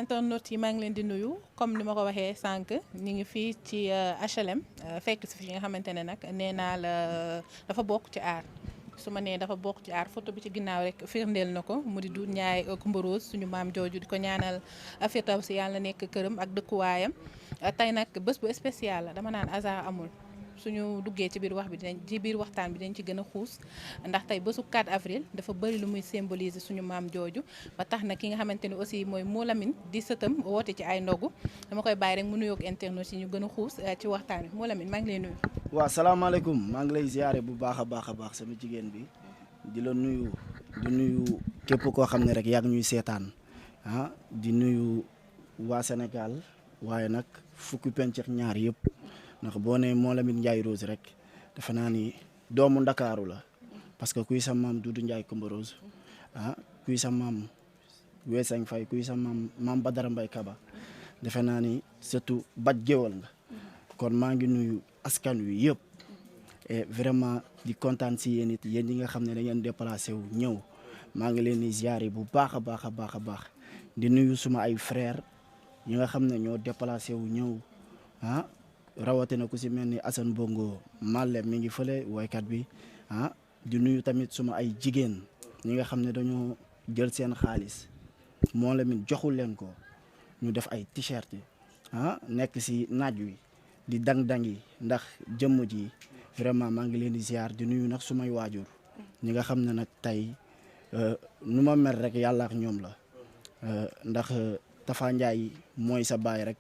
internautes yi maa ngi leen di nuyu comme ni ma ko waxee sànq ñu ngi fii ci HLM fekk si fi nga xamante ne nag nee naa la dafa bokk ci aar su ma nee dafa bokk ci aar photo bi ci ginnaaw rek firndeel na ko mu di Doudou Ndiaye Coumba Rose suñu maam jooju di ko ñaanal firdawsi yàlla na nekk këram ak dëkkuwaayam tey nag bés bu spécial la dama naan hasard amul. suñu duggee ci biir waxtaan bi dañ ci gën a xuus ndax tey bésu 4 avril dafa bëri lu muy symboliser suñu maam jooju ba tax na ki nga xamante ne aussi mooy Mo Lamine di sëtam woote ci ay ndogu dama koy bàyyi rek mu nuyoog internet yi ñu gën a xuus ci waxtaan bi Mo Lamine maa ngi lay nuyu. waaw salaamaaleykum maa ngi lay ziare bu baax a baax sama jigéen bi di la nuyu di nuyu képp koo xam ne rek yaa ngi ñuy seetaan di nuyu waa Sénégal waaye nag fukki penc ak ñaar yëpp. ndax boo nee Mo Lamine Ndiaye Rose rek defe naa ni doomu ndakaaru la parce que kuy sa maam Doudou Ndiaye Coumba Rose kuy sa maam Weesang Faye kuy sa maam Badara Mbaye Kaba defe naa ni surtout baj géwal nga kon maa ngi nuyu askan wi yëpp et vraiment di kontaan si yéen it yéen ñi nga xam ne da ngeen déplacé wu ñëw maa ngi leen di ziare bu baax a baax di nuyu suma ay frère yi nga xam ne ñoo déplacé wu ñëw rawatina ku si mel ni Assane Bongo Malle mi ngi fële woykat bi di nuyu tamit suma ay jigéen ñi nga xam ne dañoo jël seen xaalis Mo Lamine joxul leen ko ñu def ay t-shirt nekk si naaj wi di dang-dangi ndax jëmm ji vraiment maa ngi leen di ziar di nuyu nag sumay waajur ñi nga xam ne nag tey nu ma mel rek yàlla ak ñoom la ndax Tafa Ndiaye mooy sa baay rek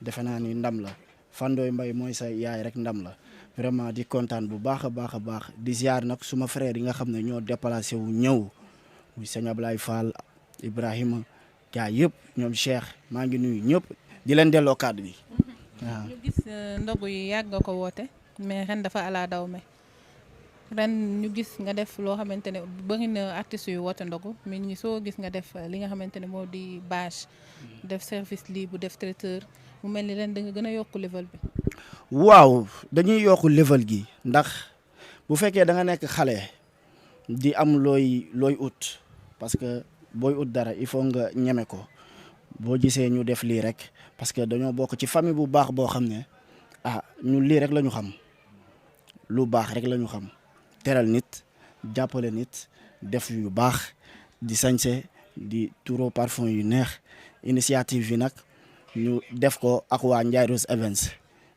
defe naa ni ndam la Fandoy Mbaye mooy sa yaay rek ndam la vraiment di kontaan bu baax a baax di ziar nag suma frère yi nga xam ne ñoo déplacé wu ñëw muy sëñ Ablaye Fall Ibrahima gaa yëpp ñoom Cheikh maa ngi nuyu ñëpp di leen delloo kàddu bi waaw. ñu gis ndogu yi yàgg nga ko woote mais ren dafa ala daw me ren ñu gis nga def loo xamante ne bëri na artistes yu woote ndogu mais ñi soo gis nga def li nga xamante ne moo di bâche def service libre def traiteur. mu mel ni leen da nga gën a yokk level bi. waaw dañuy yokk level gi ndax bu fekkee da nga nekk xale di am looy ut parce que booy ut dara il faut nga ñeme ko boo gisee ñu def lii rek parce que dañoo bokk ci famille bu baax boo xam ne ñun lii rek la ñu xam lu baax rek la ñu xam teral nit jàppale nit def yu baax di sañse di turo parfum yu neex initiative yi nag. ñu def ko ak waa Ndiaye Rose Events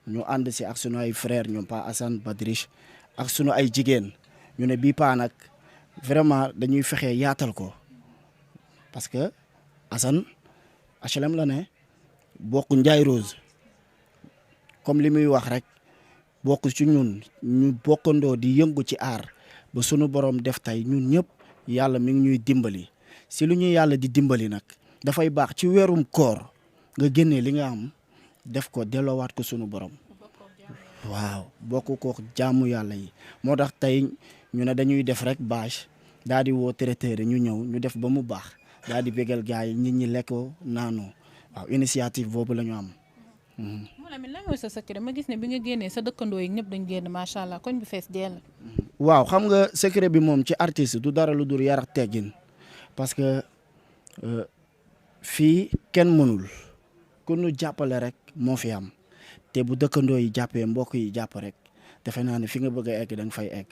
ñu ànd si ak sunu ay frère ñoom Pa Assane Badrich ak sunu ay jigéen ñu ne bii paa nag vraiment dañuy fexe yaatal ko parce que Assane HLM la ne bokk Ndiaye Rose comme li muy wax rek bokk ci ñun ñu bokkandoo di yëngu ci aar ba sunu borom def tey ñun ñëpp yàlla mi ngi ñuy dimbali si lu ñuy yàlla di dimbali nag dafay baax ci weerum koor nga génnee li nga am def ko delloowaat ko sunu borom waaw bokk ko jaamu yàlla yi moo tax tey ñu ne dañuy def rek bâche daal di woo traiteur ñu ñëw ñu def ba mu baax daal di bégal gars yi nit ñi lekkoo naanoo waaw initiative boobu la ñu am. Mo Lamine lan mooy sa secret ma gis ne bi nga génnee sa dëkkandoo yi ñëpp dañ génn macha allah koñ bi fees dell. waaw xam nga secret bi moom ci artiste du dara lu dul yar ak teggin parce que fii kenn mënul. ku nu jàppale rek moo fi am te bu dëkkandoo yi jàppee mbokk yi jàpp rek defe naa ne fi nga bëgg a egg da nga fay egg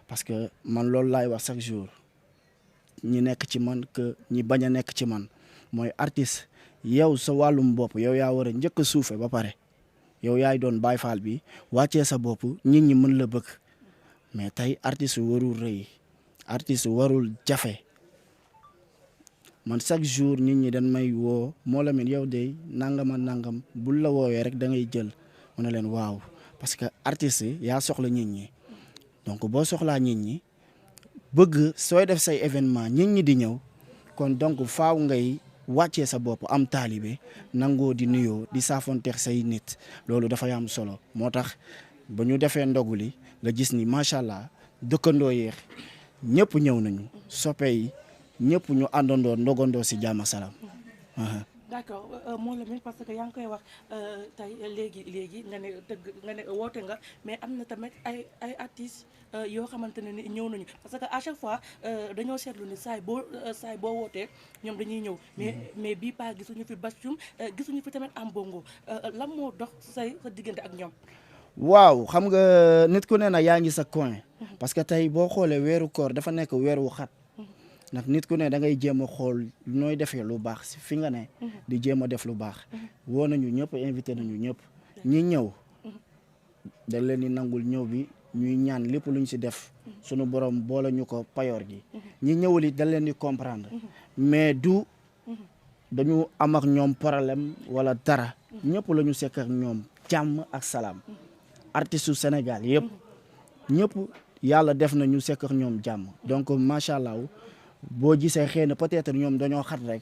parce que man loolu laay wax chaque jour ñi nekk ci man que ñi bañ a nekk ci man mooy artiste yow sa wàllum bopp yow yaa war a njëkk a suufe ba pare yow yaay doon Baay Faal bi wàccee sa bopp nit ñi mën la bëgg mais tey artiste warul rëy artiste warul jafe man chaque jour nit ñi dañ may woo Mo Lamine yow de nangama nangam bul la woowee rek da ngay jël mu ne leen waaw parce que artiste yaa soxla nit ñi donc boo soxlaa nit ñi bëgg sooy def say événement nit ñi di ñëw kon donc faaw ngay wàccee sa bopp am taalibe nangoo di nuyoo di saafonteex say nit loolu dafay am solo moo tax ba ñu defee ndogu li nga gis ni macha allah dëkkandoo yeex ñëpp ñëw nañu soppe yi ñëpp ñu àndandoo ndogandoo si jàmm salaam. d'accord moo la parce que yaa ngi koy wax tey léegi nga ne dëgg nga ne woote nga mais am na tamit ay artistes yoo xamante ne ni ñëw nañu parce que à chaque fois dañoo seetlu ni saay boo wootee ñoom dañuy ñëw mais bii pas gisuñu fi Bastoum gisuñu fi tamit am bongo lan moo dox sa diggante ak ñoom. waaw xam nga nit ku ne na yaa ngi sa coin parce que tey boo xoolee weeru koor dafa nekk weer wu xat ndax nit ku ne da ngay jéem a xool nooy defee lu baax si fi nga ne di jéem a def lu baax woo nañu ñëpp invité nañu ñëpp ñi ñëw dañ leen di nangul ñëw bi ñuy ñaan lépp luñ si def sunu borom boole ñu ko payoor gi ñi ñëwul it dañ leen di comprendre mais du dañu am ak ñoom problème wala dara ñëpp la ñu sekk ak ñoom jàmm ak salaam artiste su Sénégal yëpp ñëpp yàlla def na ñu sekk ak ñoom jàmm donc macha allah boo gisee xëy na peut-être ñoom dañoo xat rek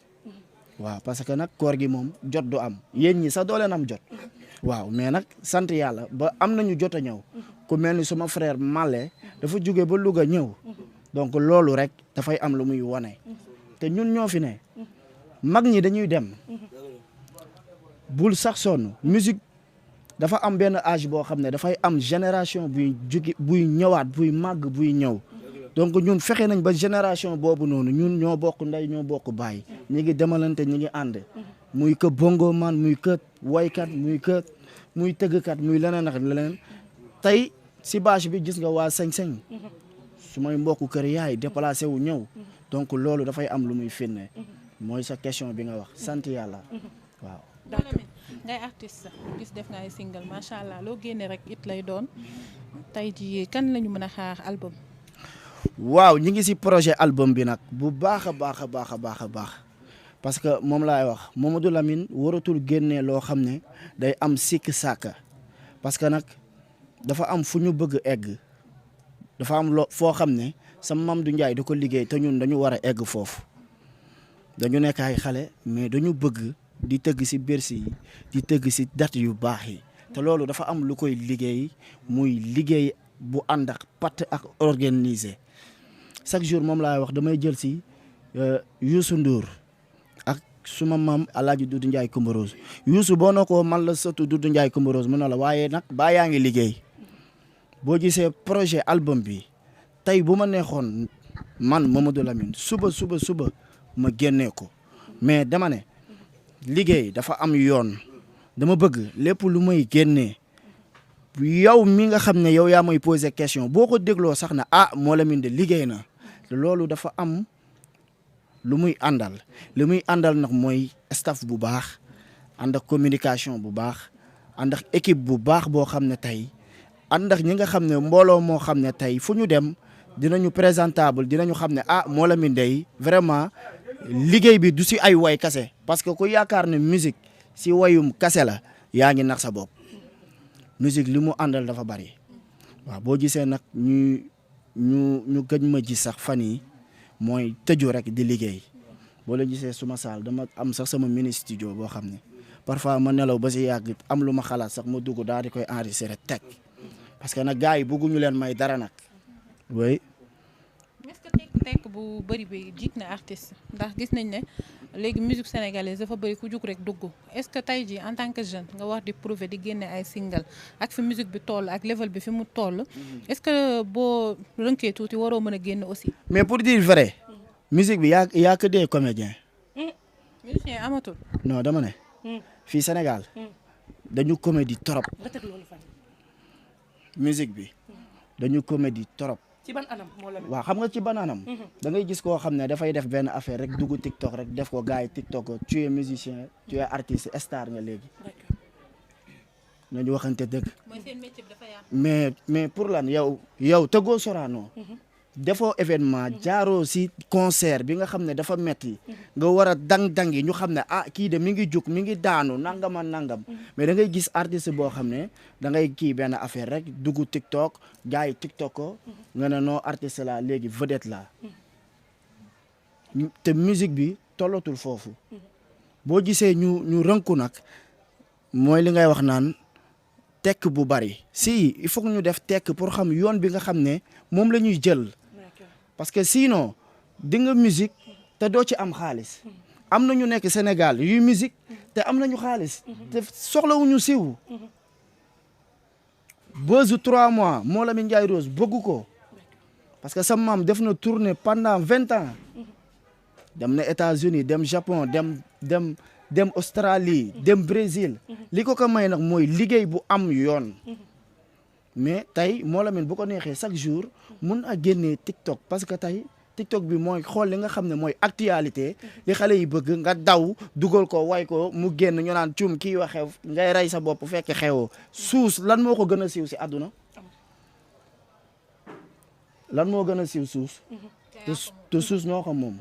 waaw parce que nag koor gi moom jot du am yéen ñi sax doo leen am jot waaw mais nag sant yàlla ba am nañu jot a ñëw ku mel ni suma frère Malle dafa jóge ba Louga ñëw donc loolu rek dafay am lu muy wane te ñun ñoo fi ne mag ñi dañuy dem bul sax sonn musique dafa am benn âge boo xam ne dafay am génération buy jóge buy ñëwaat buy màgg buy ñëw donc ñun fexe nañ ba génération boobu noonu ñun ñoo bokk ndey ñoo bokk baay ñi ngi demalante ñi ngi ànd muy que bongo man muy que waykat muy tëggkat muy leneen ak leneen tey si bâche bi gis nga waa sañ-sañ su may mbokku kër yaay déplacé wu ñëw donc loolu dafay am lu muy firnde mooy sa question bi nga wax sant yàlla waaw. ngay artiste gis def nga ay single macha allah loo génne rek it lay doon tey jii kan lañu mën a xaar album. waaw ñi ngi si projet album bi nag bu baax a baax a baax a baax a baax parce que moom laay wax Mamadou Lamine waratul génnee loo xam ne day am sikk sàkka parce que nag dafa am fu ñu bëgg egg dafa am loo foo xam ne sa Mamadou Ndiaye da ko liggéey te ñun dañu war a egg foofu dañu nekk ay xale mais dañu bëgg di tëgg si Bercy yi di tëgg si date yu baax yi te loolu dafa am lu koy liggéey muy liggéey bu ànd ak patt ak organisé chaque jour moom laay wax damay jël si Youssou Ndour ak suma maam Alaaji Doudou Ndiaye Coumba Rose Youssou boo na ko man la sëtu Doudou Ndiaye Coumba Rose mu ne la waaye nag baa yaa ngi liggéey boo gisee projet album bi tey bu ma neexoon man Mamadou Lamine suba ma génnee ko mais dama ne liggéey dafa am yoon dama bëgg lépp lu may génnee yow mi nga xam ne yow yaa may poser question boo ko dégloo sax na moo Lamine de liggéey na loolu dafa am lu muy àndal li muy àndal nag mooy staff bu baax ànd ak communication bu baax ànd ak équipe bu baax boo xam ne tey ànd ak ñi nga xam ne mbooloo moo xam ne tey fu ñu dem dinañu présentable dinañu xam ne moo Lamine day vraiment liggéey bi du si ay way kase parce que ku yaakaar ne musique si wayum kase la yaa ngi nax sa bopp musique li mu àndal dafa bari waaw boo gisee nag ñu gëj ma gis sax fan yi mooy tëju rek di liggéey boo la gisee suma saal dama am sax sama mini studio boo xam ne parfois ma nelaw ba si yàgg am lu ma xalaat sax ma dugg daal di koy enregistrer teg parce que nag gars yi bëgguñu leen may dara nag oui. est-ce que tekk bu bëri bi jiit na artiste ndax gis nañ ne léegi musique sénégalaise dafa bëri ku jug rek dugg est-ce que tey jii en tant que jeune nga war di prouver di génne ay single ak fi musique bi toll ak level bi fi mu toll est-ce que boo rënkee tuuti waroo mën a génn aussi. mais pour dire vrai musique bi yaa que des comédiens. musicien amatul. non dama ne. fii Sénégal dañu comédie trop. musique bi dañu comédie trop. ci ban anam moo la waaw xam nga ci ban anam da ngay gis koo xam ne dafay def benn affaire rek dugg TikTok rek def ko gars yi TikTok ko tu es musicien tu es artiste star nga léegi nañu waxante dëgg mais pour lan yow tëggoo Sorano defoo événement jaaroo si concert bi nga xam ne dafa metti nga war a dang yi ñu xam ne kii de mi ngi jug mi ngi daanu nangam mais da ngay gis artiste boo xam ne da ngay kii benn affaire rek dugg TikTok gars yi TikTok ko nga ne noo artiste la léegi vedette la te musique bi tollatul foofu boo gisee ñu rënku nag mooy li ngay wax naan tekk bu bari si il faut que ñu def tekk pour xam yoon bi nga xam ne moom la ñuy jël parce que sinon di nga musique te doo ci am xaalis am na ñu nekk Sénégal yuy musique te am nañu xaalis te soxlawuñu siiw buzz 3 mois moo Lamine Ndiaye Rose bëgg ko parce que sa maam def na tournée pendant 20 ans dem na États-Unis dem Japon dem Australie dem Brésil li ko may nag mooy liggéey bu am yoon mais tey moo Lamine bu ko neexee chaque jour mun a génnee TikTok parce que tey TikTok bi mooy xool li nga xam ne mooy actualité li xale yi bëgg nga daw dugal ko way ko mu génn ñu naan cum kii wax xew ngay rey sa bopp fekk xewoo suus lan moo ko gën a siiw si àdduna lan moo gën a siiw suus te suus noo ko moom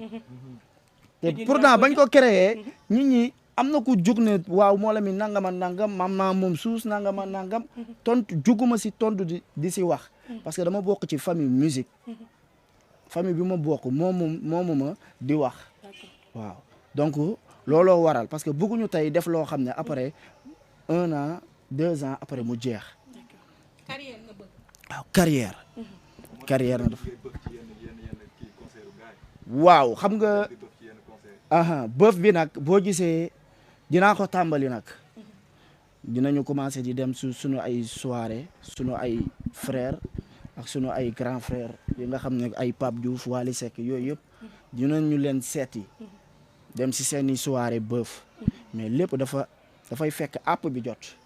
te pourtant bañ ko créé nit ñi am na ku jug ne waaw moo Lamine nangama nangam maam moom suus nangama nangam tontu juguma si tontu di si wax parce que dama bokk ci famille musique famille bi ma bokk moomu ma di wax waaw donc looloo waral parce que bëgguñu tey def loo xam ne après 1 an 2 ans après mu jeex waaw carrière na def waaw xam nga bëf bi nag boo gisee dinaa ko tàmbali nag dinañu commencé di dem suñu ay soirée suñu ay frère ak sunu ay grand frère yi nga xam ne ay Pape Diouf Wally Seck yooyu yëpp dinañu leen seeti dem si seeni soirée bëf mais lépp dafay fekk àpp bi jot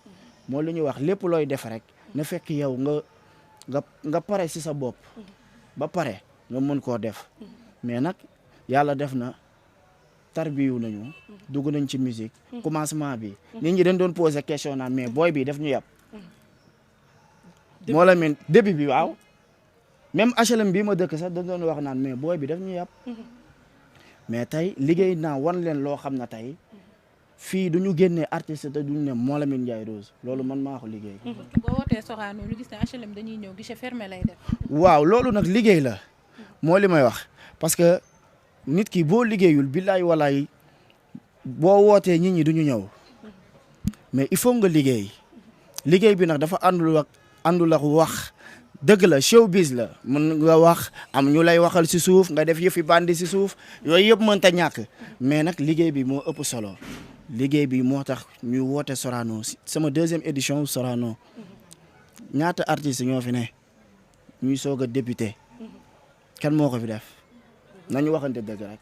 moo lu ñuy wax lépp looy def rek na fekk yow nga pare si sa bopp ba pare nga mën koo def mais nag yàlla def na tarbiyu nañu dugg nañ ci musique commencement bi nit ñi dañ doon poser question naan mais booy bi def ñu yàpp moo Lamine début bi waaw même HLM bii ma dëkk sax dañ doon wax naan mais booy bi daf ñu yàpp mais tey liggéey naa wan leen loo xam ne tey fii du ñu génnee artiste te duñu ne moo Lamine Ndiaye Rose loolu man maa ko liggéey. boo wootee Sorano ñu gis ne HLM dañuy ñëw guichet fermé lay def. waaw loolu nag liggéey la moo li may wax parce que nit ki boo liggéeyul billaay walaay boo wootee nit ñi du ñu ñëw mais il faut nga liggéey bi nag dafa àndul ak wax dëgg la showbiz la mën nga wax am ñu lay waxal si suuf nga def yëfi bandi si suuf yooyu yëpp mënta ñàkk mais nag liggéey bi moo ëpp solo liggéey bi moo tax ñu woote Sorano sama 2e édition Sorano ñaata artistes ñoo fi ne ñuy soog a débuté kan moo ko fi def nañu waxante dëgg rek.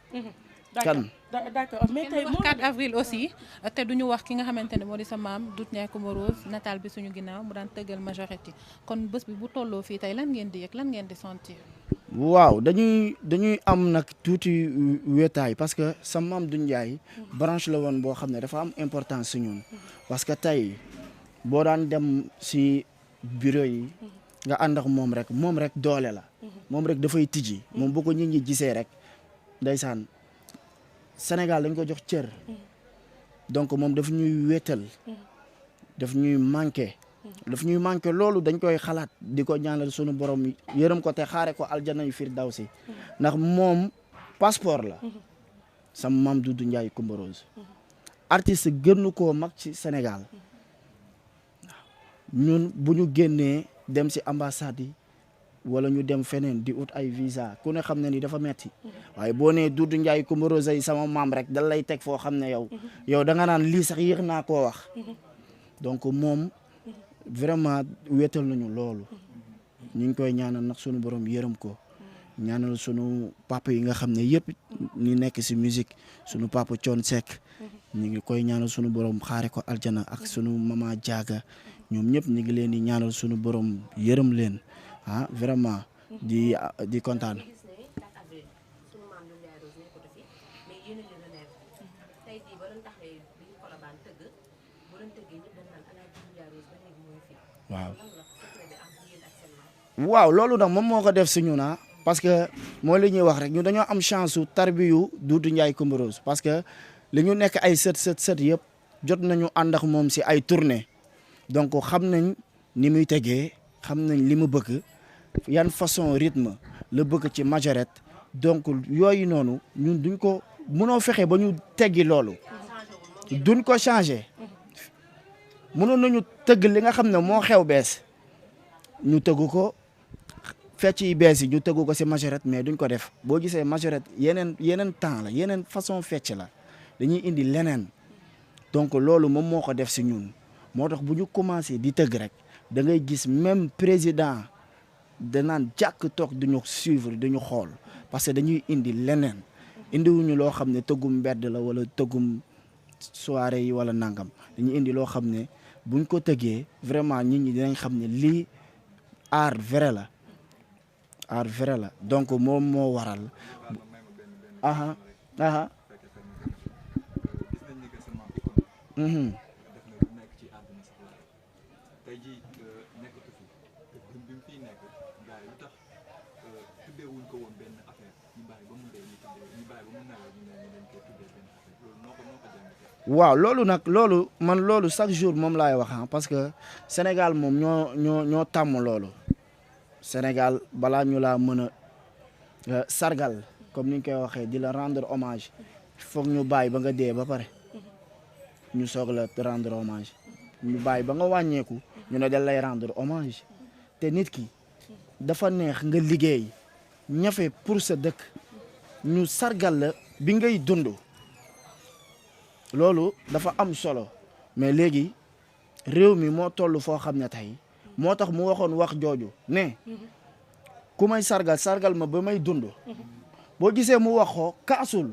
kan d'accord mais tey wax 4 avril aussi te duñu wax ki nga xamante ne moo di sa maam Doudou Ndiaye Coumba Rose nataal bi suñu ginnaaw mu daan tëggal majorité kon bés bi bu tolloo fii tey lan ngeen di yëg lan ngeen di sentir. waaw dañuy am nag tuuti wéetaay parce que sa maam Doudou Ndiaye branche la woon boo xam ne dafa am importance si ñun parce que tey boo daan dem si bureau yi nga ànd ak moom rek doole la moom rek dafay tijji moom boo ko nit ñi gisee rek ndeysaan Sénégal dañ ko jox cër donc moom daf ñuy wéetal daf ñuy manqué loolu dañ koy xalaat di ko ñaanal sunu borom yërëm ko te xaare ko aljana yu firdawsi ndax moom passeport la sama maam Doudou Ndiaye Coumba Rose artiste gënu koo mag ci Sénégal ñun bu ñu génnee dem si ambassade yi wala ñu dem feneen di ut ay visa ku ne xam ne ni dafa metti waaye boo nee Doudou Ndiaye Coumba Rose yi sama maam rek dal lay teg foo xam ne yow da nga naan lii sax yéex naa koo wax donc moom vraiment wéetal nañu loolu ñu ngi koy ñaanal nag sunu borom yërëm ko ñaanal sunu papa yi nga xam ne yëpp ñu nekk si musique sunu papa Thione Seck ñu ngi koy ñaanal sunu borom xaare ko aljana ak sunu mama Diaga ñoom ñëpp ñu ngi leen di ñaanal sunu borom yërëm leen vraiment di kontaan. waaw loolu nag moom moo ko def si ñun parce que mooy li ñuy wax rek ñu dañoo am chance su tarbiyu Doudou Ndiaye Coumba Rose parce que li ñu nekk ay sët yëpp jot nañu ànd ak moom si ay tournée donc xam nañ ni muy tegee xam nañ li mu bëgg yan façon rythme la bëgg ci majorette donc yooyu noonu ñun duñ ko mënoo fexe ba ñu teggi loolu duñ ko changé mënoon nañu tëgg li nga xam ne moo xew bees ñu tëgg ko fecc yi bees yi ñu tëgg ko si majorette mais duñ ko def boo gisee majorette yeneen temps la yeneen façon fecc la dañuy indi leneen donc loolu moom moo ko def si ñun moo tax bu ñu commencé di tëgg rek da ngay gis même président danaan jàkk toog duñu suivre duñu xool parce que dañuy indi leneen indiwuñu loo xam ne tëggum mbedd la wala tëggum soirée yi wala nangam dañuy indi loo xam ne buñ ko tëggee vraiment nit ñi dinañ xam ne lii art vrai la art vrai la donc moom moo waral aha aha waaw loolu nag loolu man loolu chaque jour moom laay wax parce que Sénégal moom ñoo tàmm loolu Sénégal balaa ñu laa mën a sargal comme ni ñu koy waxee di la rendre hommage foog ñu bàyyi ba nga dee ba pare ñu soog la rendre hommage ñu bàyyi ba nga wàññeeku ñu ne dañ lay rendre hommage te nit ki dafa neex nga liggéey ñafe pour sa dëkk ñu sargal la bi ngay dund loolu dafa am solo mais léegi réew mi moo toll foo xam ne tey moo tax mu waxoon wax jooju ne ku may sargal ma ba may dund boo gisee mu waxoo kaasul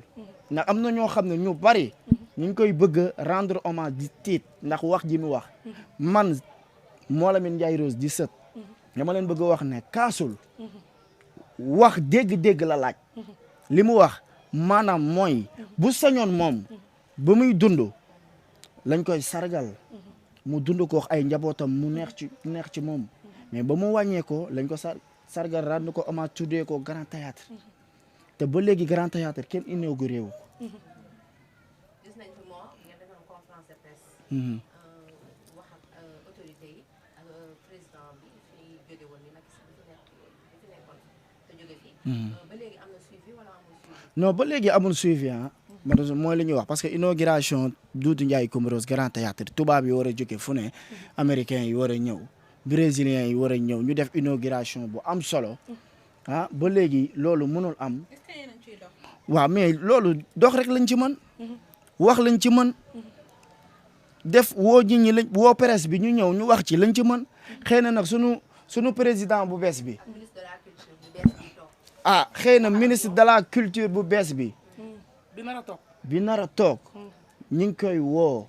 ndax am na ñoo xam ne ñu bari ñu ngi koy bëgg a rendre hommage di tiit ndax wax ji mu wax man Mont Lamine Ndiaye Rose di sët dama leen bëgg a wax ne kaasul wax dégg-dégg la laaj li mu wax maanaam mooy bu sañoon moom ba muy dund lañ koy sargal mu dund ko ay njabootam mu neex ci moom mais ba mu wàññee ko lañ ko sargal rendre ko hommage tuddee ko Grand Théâtre te ba léegi Grand Théâtre kenn inauguré wu ko. gis nañ fi moo ngeen defoon conférence de presse. wax ak autorité yi ak président bi fi jóge woon ni nag fi nekkoon te jóge fii. ba léegi am na suivi wala amul suivi. non ba léegi amul suivi mooy li ñuy wax parce que inauguration Doudou Ndiaye Coumba Rose Grand Théâtre tubaab yi war a jóge fu ne américains yi war a ñëw brésiliens yi war a ñëw ñu def inauguration bu am solo ba léegi loolu mënul am. waaw mais loolu dox rek lañ ci mën wax lañ ci mën def woo nit ñi woo presse bi ñu ñëw ñu wax ci lañ ci mën xëy na nag sunu président bu bees bi xëy na ministre de la culture bu bees bi bi nar a toog ñu ngi koy woo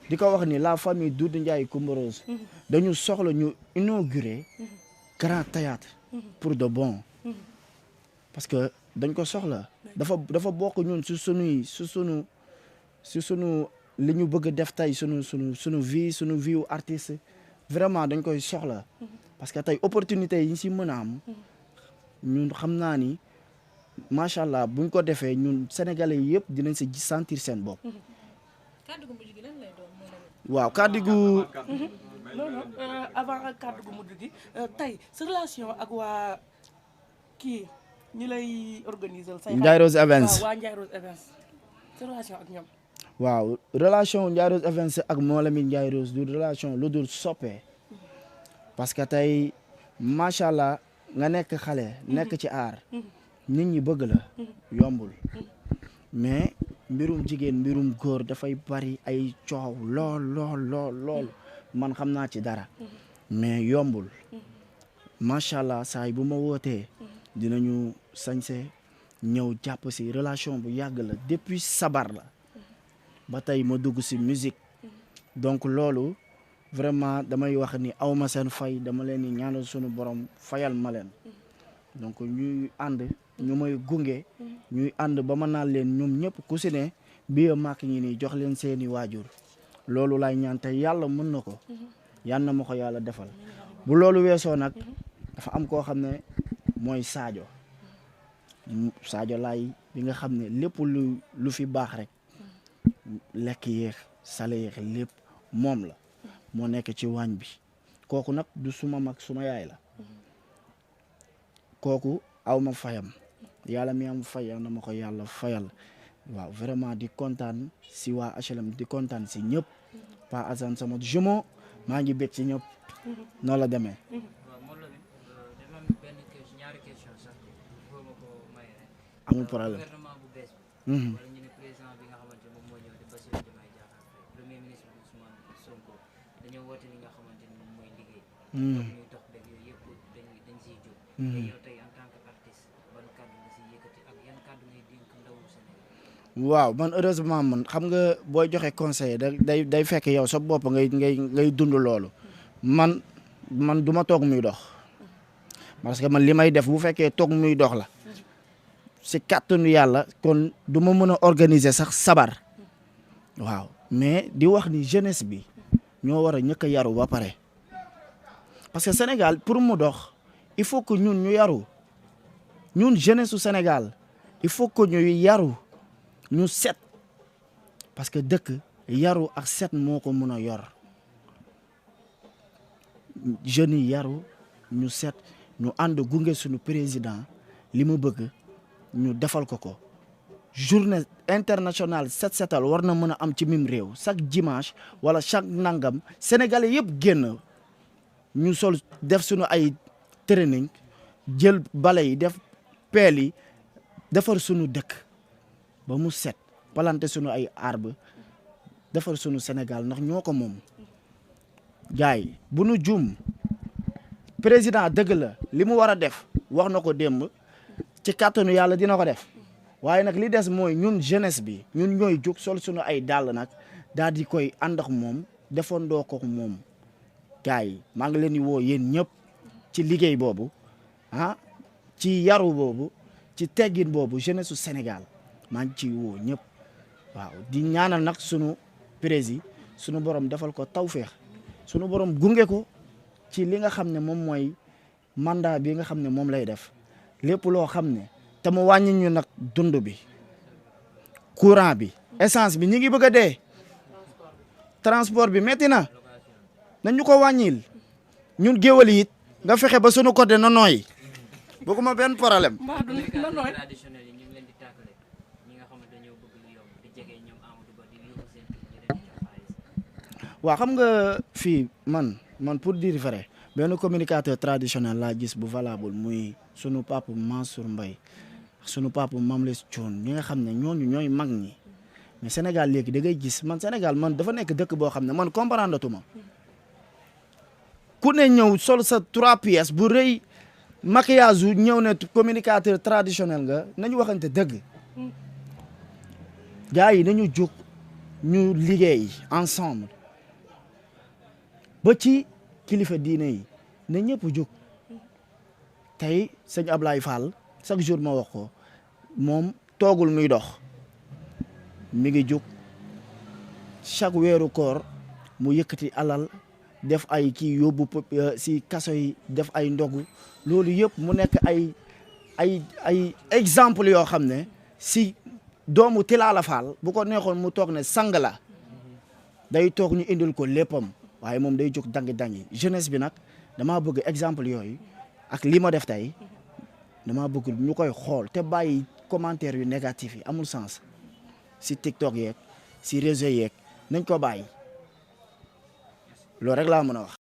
di ko wax ni la famille Doudou Ndiaye Coumba Rose dañu soxla ñu inaugurer Grand Théâtre pour de bon parce que dañ ko soxla dafa bokk ñun si sunu li ñu bëgg a def tey sunu vie wu artiste vraiment dañ koy soxla parce que tey opportunité yi ñu si mën a am ñun xam naa ni macha allah buñ ko defee ñun sénégalais yëpp dinañ si sentir seen bopp. kàddu gu mujj gi lan lay doon. waaw kàddu gu. non avant ak kàddu gu mujj gi tey sa relation ak waa kii ñi lay organiser. Ndiaye Rose Events waa Ndiaye Rose Events sa relation ak ñoom. waaw relation Ndiaye Rose Events ak Mont Lamine Ndiaye Rose du relation lu dul soppee parce que tey macha allah nga nekk xale nekk ci aar. nit ñi bëgg la yombul mais mbirum jigéen mbirum góor dafay bari ay coow lool man xam naa ci dara mais yombul macha allah saay bu ma wootee dinañu sañse ñëw jàpp si relation bu yàgg la depuis sabar la ba tey ma dugg si musique donc loolu vraiment damay wax ni awma seen fay dama leen di ñaanal sunu borom fayal ma leen donc ñuy ànd ñu may gunge ñuy ànd ba ma naan leen ñoom ñëpp ku si ne bii màkk ñi nii jox leen seeni waajur loolu laay ñaan tey yàlla mën na ko yal na ma ko yàlla defal bu loolu weesoo nag dafa am koo xam ne mooy Sadio laay bi nga xam ne lépp lu fi baax rek lekk yeex sale yeex lépp moom la moo nekk ci waañ bi kooku nag du suma mag suma yaay la kooku aw ma fayam yàlla mi am fay na ma ko yàlla fayal waaw vraiment di kontaan si waa HLM di kontaan si ñëpp Pa Assane sama jumeau maa ngi bég ci ñëpp noonu la demee. amul problème. Sonko dañoo woote li nga xamante ni moom mooy liggéey. ñuy dox beeg yooyu yëpp dañ siy jóg. te yow tey en tant que artiste ban kàddu nga siy yëkkati ak yan kàddu ngay dénk ndawu Sénégal. waaw man heureusement man xam nga booy joxe conseil day fekk yow sa bopp ngay dund loolu man du ma toog muy dox parce que man li may def bu fekkee toog muy dox la si kàttanu yàlla kon du ma mën a organiser sax sabar waaw mais di wax ni jeunesse bi ñoo war a ñëkk a yaru ba pare parce que Sénégal pour mu dox il faut que ñun ñu yaru ñun jeunesse su Sénégal il faut que ñu yaru ñu set parce que dëkk yaru ak set moo ko mën a yor jeunes yi yaru ñu set ñu ànd gunge suñu président li mu bëgg ñu defal ko journée internationale set setal war na mën a am ci mim réew chaque dimanche wala chaque nangam sénégalais yëpp génn ñu sol def suñu ay training jël bale yi def peel yi defar suñu dëkk ba mu set planter suñu ay arbre defar suñu Sénégal ndax ñoo ko moom gars yi bu nu juum président dëgg la li mu war a def wax na ko démb ci kàttanu yàlla dina ko def waaye nag li des mooy ñun jeunesse bi ñun ñooy jóg sol suñu ay dàll nag daal di koy ànd ak moom defandoo ko moom gars yi maa ngi leen di woo yéen ñëpp ci liggéey boobu ci yaru boobu ci teggin boobu jeunesse su Sénégal maa ngi ciy woo ñëpp waaw di ñaanal nag sunu président sunu borom defal ko tawféex sunu borom gunge ko ci li nga xam ne moom mooy mandat bi nga xam ne moom lay def lépp loo xam ne te mu wàññi ñu nag dund bi courant bi essence bi ñi ngi bëgg a dee transport bi metti na nañ ñu ko wàññil ñun géwal yi it nga fexe ba sunu côté na nooy bëgguma benn problème. mbaa du na nooy traditionnel yi ñu ngi leen di tàggale ñi nga xamante dañoo bëgg lu yomb di jege ñoom Amadou Ba di yóbbu seen kii di leen jox xaalis. waaw xam nga fii man pour dire vrai benn communicateur traditionnel laa gis bu valable muy sunu papa Mansour Mbaye sunu papa Mame Less Thione ñi nga xam ne ñooñu ñooy mag ñi mais Sénégal léegi da ngay gis man Sénégal man dafa nekk dëkk boo xam ne man comprendre tuma ku ne ñëw sol sa 3 pièces bu rëy maquillage yu ñëw ne communicateur traditionnel nga nañu waxante dëgg gars yi nañu jóg ñu liggéey ensemble ba ci kilifa diine yi ne ñëpp jóg tey sëñ Ablaye Fall chaque jour ma wax ko moom toogul muy dox mi ngi jóg chaque weeru koor mu yëkkati alal def ay kii yóbbu si kaso yi def ay ndogu loolu yëpp mu nekk ay exemple yoo xam ne si doomu Tilala Fall bu ko neexoon mu toog ne sang la day toog ñu indil ko léppam waaye moom day jóg dangi jeunesse bi nag damaa bëgg exemple yooyu ak li ma def tey damaa bëgg ñu koy xool te bàyyi commentaire yu négatif yi amul sens si TikTok yeeg si réseau yeeg nañ ko bàyyi loolu rek laa mën a wax.